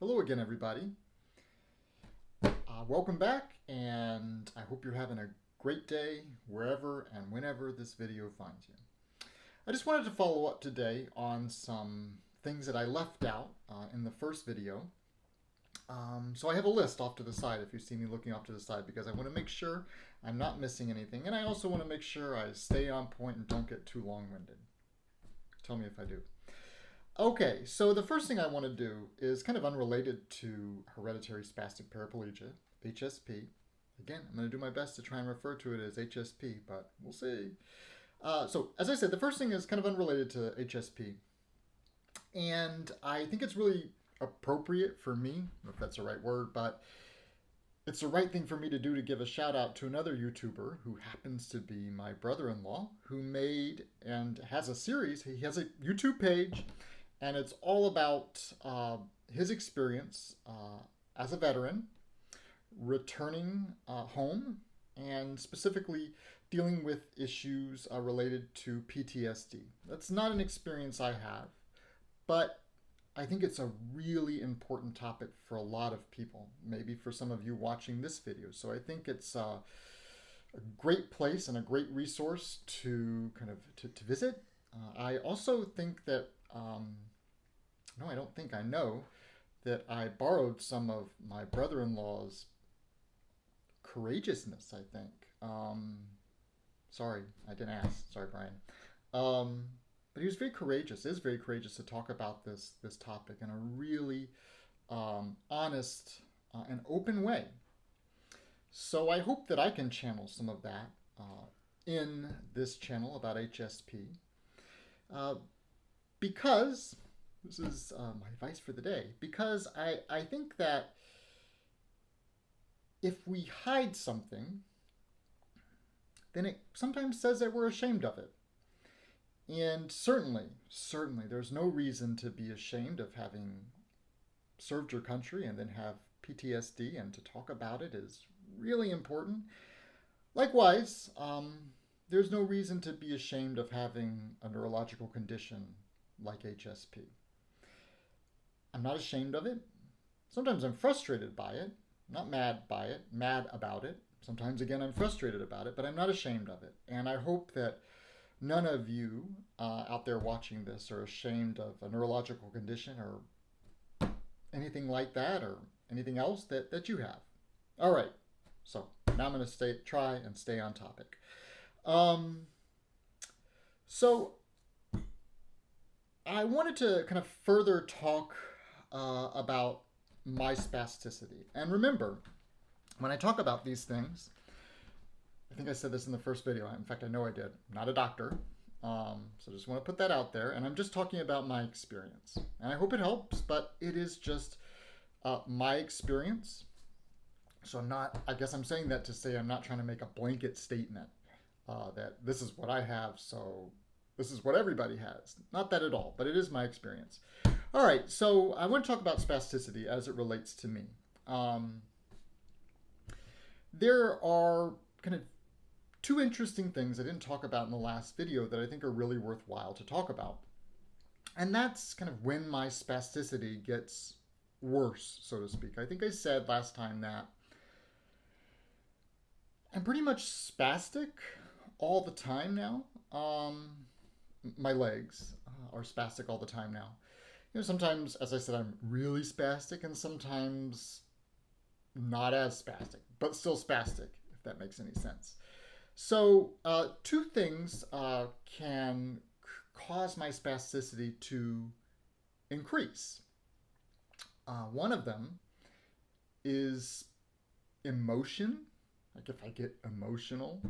Hello again, everybody. Welcome back, and I hope you're having a great day wherever and whenever this video finds you. I just wanted to follow up today on some things that I left out in the first video. So I have a list off to the side if you see me looking off to the side because I want to make sure I'm not missing anything, and I also want to make sure I stay on point and don't get too long-winded. Tell me if I do. Okay, so the first thing I want to do is kind of unrelated to hereditary spastic paraplegia, HSP. Again, I'm going to do my best to try and refer to it as HSP, but we'll see. So, as I said, the first thing is kind of unrelated to HSP. And I think it's really appropriate for me, I don't know if that's the right word, but it's the right thing for me to do to give a shout out to another YouTuber who happens to be my brother-in-law, who made and has a series. He has a YouTube page, and it's all about his experience as a veteran, returning home, and specifically dealing with issues related to PTSD. That's not an experience I have, but I think it's a really important topic for a lot of people, maybe for some of you watching this video. So I think it's a great place and a great resource to kind of to visit. I also think that no, I don't think I know that I borrowed some of my brother-in-law's courageousness, I think. Sorry, I didn't ask. Sorry, Brian. But he was very courageous, is very courageous to talk about this topic in a really honest and open way. So I hope that I can channel some of that in this channel about HSP. Because this is my advice for the day, because I think that if we hide something, then it sometimes says that we're ashamed of it. And certainly, there's no reason to be ashamed of having served your country and then have PTSD, and to talk about it is really important. Likewise, there's no reason to be ashamed of having a neurological condition like HSP. I'm not ashamed of it. Sometimes I'm frustrated by it, not mad by it, mad about it. Sometimes, again, I'm frustrated about it, but I'm not ashamed of it. And I hope that none of you out there watching this are ashamed of a neurological condition or anything like that, or anything else that you have. All right, so now I'm going to try and stay on topic. So I wanted to kind of further talk about my spasticity. And remember, when I talk about these things, I think I said this in the first video. In fact, I know I did. I'm not a doctor. So just want to put that out there. And I'm just talking about my experience. And I hope it helps, but it is just my experience. So I guess I'm saying that to say I'm not trying to make a blanket statement that this is what I have, so this is what everybody has. Not that at all, but it is my experience. All right, so I want to talk about spasticity as it relates to me. There are kind of two interesting things I didn't talk about in the last video that I think are really worthwhile to talk about. And that's kind of when my spasticity gets worse, so to speak. I think I said last time that I'm pretty much spastic all the time now. My legs are spastic all the time now. You know, sometimes, as I said, I'm really spastic, and sometimes not as spastic, but still spastic, if that makes any sense. So two things can cause my spasticity to increase. One of them is emotion. Like if I get emotional,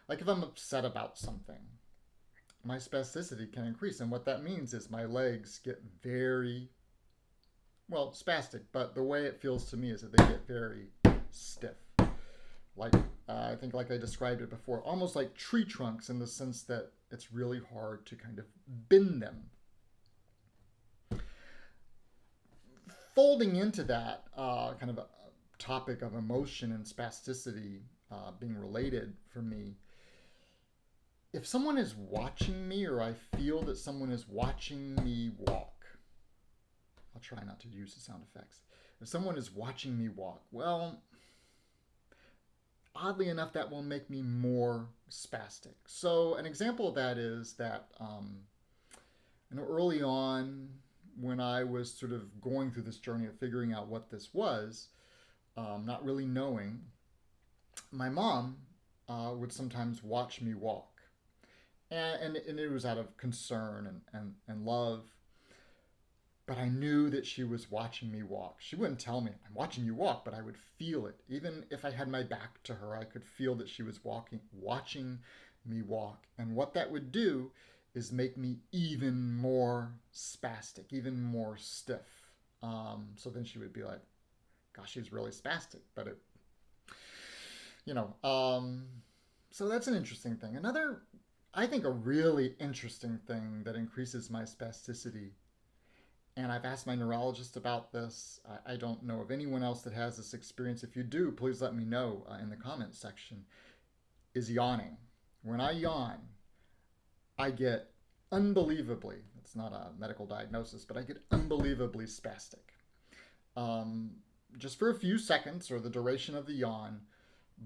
like if I'm upset about something, my spasticity can increase. And what that means is my legs get very, well, spastic, but the way it feels to me is that they get very stiff. Like, I think like I described it before, almost like tree trunks, in the sense that it's really hard to kind of bend them. Folding into that kind of a topic of emotion and spasticity being related for me, if someone is watching me, or I feel that someone is watching me walk, I'll try not to use the sound effects. If someone is watching me walk, well, oddly enough, that will make me more spastic. So an example of that is that early on, when I was sort of going through this journey of figuring out what this was, not really knowing, my mom would sometimes watch me walk. And it was out of concern and love. But I knew that she was watching me walk. She wouldn't tell me, I'm watching you walk, but I would feel it. Even if I had my back to her, I could feel that she was watching me walk. And what that would do is make me even more spastic, even more stiff. So then she would be like, gosh, she's really spastic. But it, so that's an interesting thing. Another, I think a really interesting thing that increases my spasticity, and I've asked my neurologist about this. I don't know of anyone else that has this experience. If you do, please let me know in the comments section, is yawning. When I yawn, I get unbelievably, it's not a medical diagnosis, but I get unbelievably spastic. Just for a few seconds or the duration of the yawn,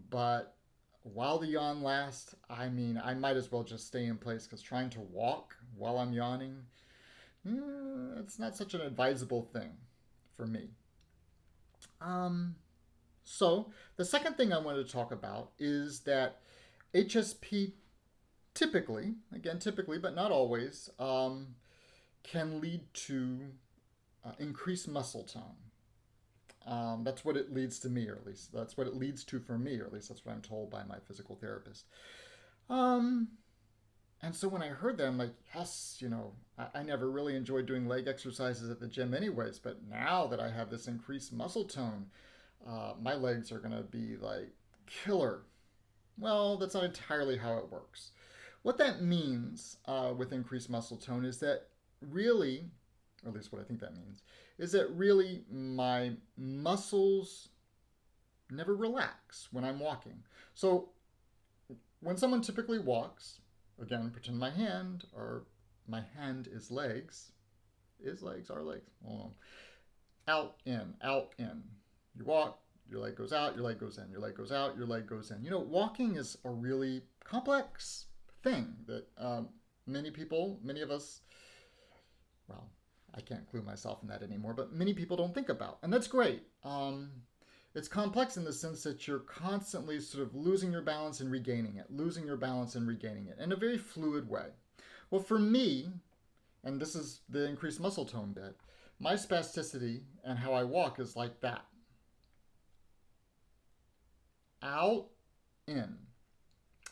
but while the yawn lasts, I mean, I might as well just stay in place, because trying to walk while I'm yawning, it's not such an advisable thing for me. So the second thing I wanted to talk about is that HSP typically, but not always, can lead to increased muscle tone. That's what it leads to me, or at least that's what it leads to for me, or at least that's what I'm told by my physical therapist. And so when I heard that, I'm like, yes, I never really enjoyed doing leg exercises at the gym anyways, but now that I have this increased muscle tone, my legs are going to be like killer. Well, that's not entirely how it works. What that means with increased muscle tone is that really, or at least what I think that means, is that really my muscles never relax when I'm walking. So when someone typically walks, again, pretend my hand is legs. Are legs? Oh. Out, in, out, in. You walk, your leg goes out, your leg goes in, your leg goes out, your leg goes in. Walking is a really complex thing that many of us, well, I can't include myself in that anymore, but many people don't think about. And that's great. It's complex in the sense that you're constantly sort of losing your balance and regaining it, in a very fluid way. Well, for me, and this is the increased muscle tone bit, my spasticity and how I walk is like that. Out, in.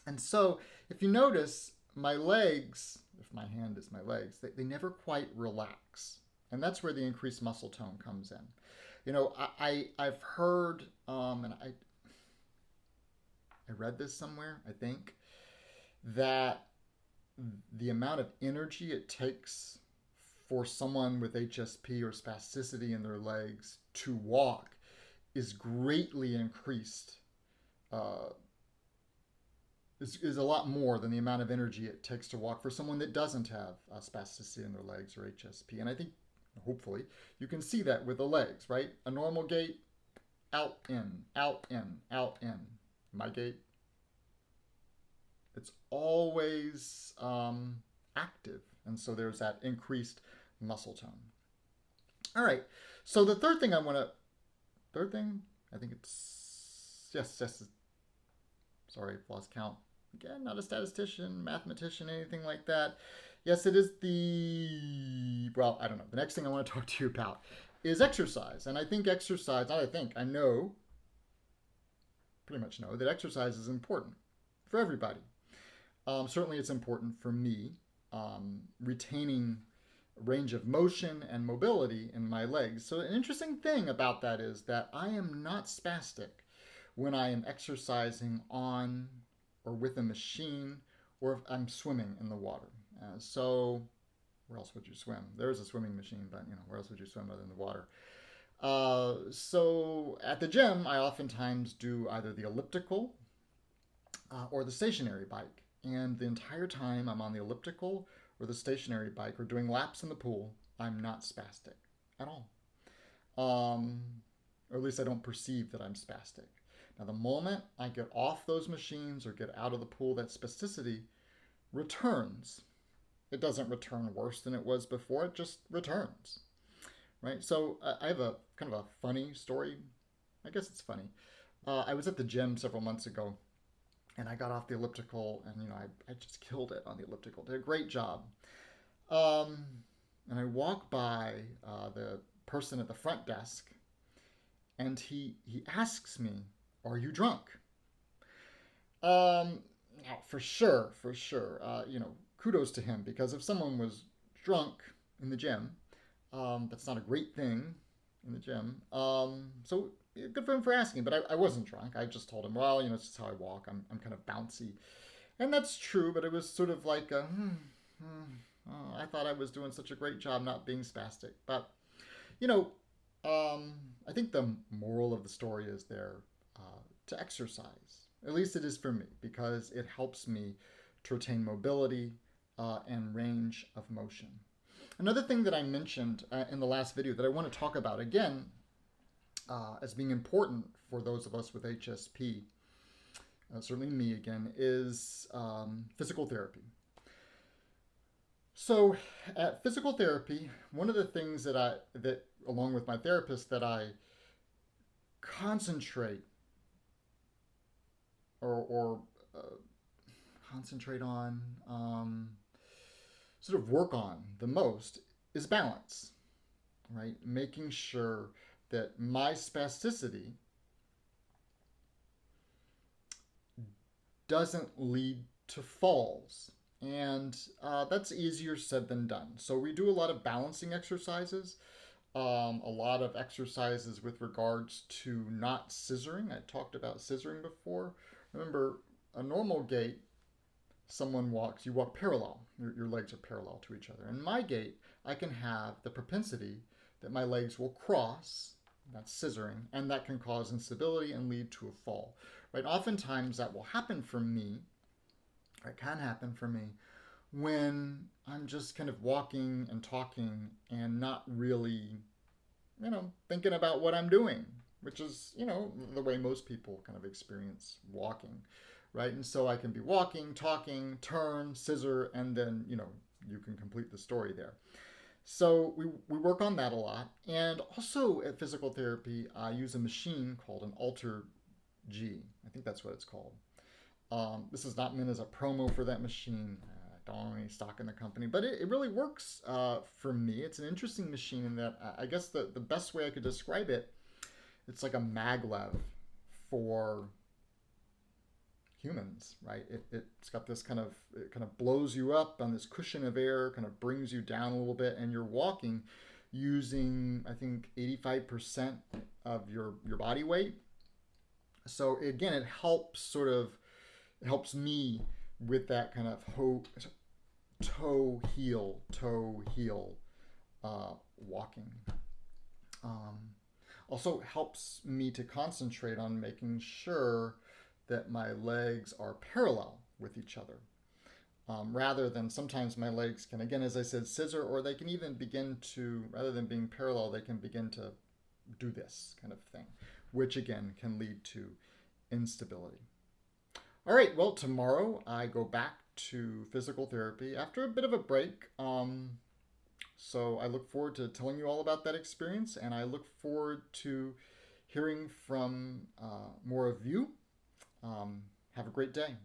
And so if you notice, my legs, if my hand is my legs, they never quite relax. And that's where the increased muscle tone comes in. I've heard, and I read this somewhere, I think, that the amount of energy it takes for someone with HSP or spasticity in their legs to walk is greatly increased, is a lot more than the amount of energy it takes to walk for someone that doesn't have spasticity in their legs or HSP. And I think, hopefully, you can see that with the legs, right? A normal gait, out, in, out, in, out, in. My gait, it's always active. And so there's that increased muscle tone. All right. So the third thing I think it's, yes, sorry, I've lost count. Again, not a statistician, mathematician, anything like that. Yes, it is I don't know. The next thing I want to talk to you about is exercise. And I think I know, pretty much know, that exercise is important for everybody. Certainly it's important for me, retaining range of motion and mobility in my legs. So an interesting thing about that is that I am not spastic when I am exercising on or with a machine, or if I'm swimming in the water. So where else would you swim? There's a swimming machine, but where else would you swim other than the water? So at the gym, I oftentimes do either the elliptical or the stationary bike. And the entire time I'm on the elliptical or the stationary bike or doing laps in the pool, I'm not spastic at all. or at least I don't perceive that I'm spastic. Now, the moment I get off those machines or get out of the pool, that spasticity returns. It doesn't return worse than it was before, it just returns, right? So I have a kind of a funny story. I guess it's funny. I was at the gym several months ago and I got off the elliptical and, I just killed it on the elliptical. Did a great job. Um, and I walk by the person at the front desk and he asks me, "Are you drunk?" Now, for sure, kudos to him, because if someone was drunk in the gym, that's not a great thing in the gym. So good for him for asking, but I wasn't drunk. I just told him, well, it's just how I walk. I'm kind of bouncy. And that's true, but it was sort of like I thought I was doing such a great job not being spastic. But, you know, I think the moral of the story is there to exercise. At least it is for me, because it helps me to retain mobility and range of motion. Another thing that I mentioned in the last video that I want to talk about again as being important for those of us with HSP, certainly me again, is physical therapy. So at physical therapy, one of the things that along with my therapist, that I concentrate or concentrate on, sort of work on the most, is balance, right? Making sure that my spasticity doesn't lead to falls. And that's easier said than done. So we do a lot of balancing exercises, a lot of exercises with regards to not scissoring. I talked about scissoring before. Remember, a normal gait, you walk parallel. Your legs are parallel to each other. In my gait, I can have the propensity that my legs will cross, that's scissoring, and that can cause instability and lead to a fall. Right? Oftentimes that will happen for me, or it can happen for me, when I'm just kind of walking and talking and not really, thinking about what I'm doing, which is, the way most people kind of experience walking, right? And so I can be walking, talking, turn, scissor, and then, you can complete the story there. So we work on that a lot. And also at physical therapy, I use a machine called an Alter G. I think that's what it's called. This is not meant as a promo for that machine. I don't own any stock in the company, but it really works for me. It's an interesting machine in that I guess the best way I could describe it, it's like a maglev for humans, right? It's got this it kind of blows you up on this cushion of air, kind of brings you down a little bit, and you're walking using, I think, 85% of your body weight. So again, it helps me with that kind of toe heel walking. Also helps me to concentrate on making sure that my legs are parallel with each other, rather than sometimes my legs can, again, as I said, scissor, or they can even begin to, rather than being parallel, they can begin to do this kind of thing, which again can lead to instability. All right, well, tomorrow I go back to physical therapy after a bit of a break. So I look forward to telling you all about that experience, and I look forward to hearing from more of you. Have a great day.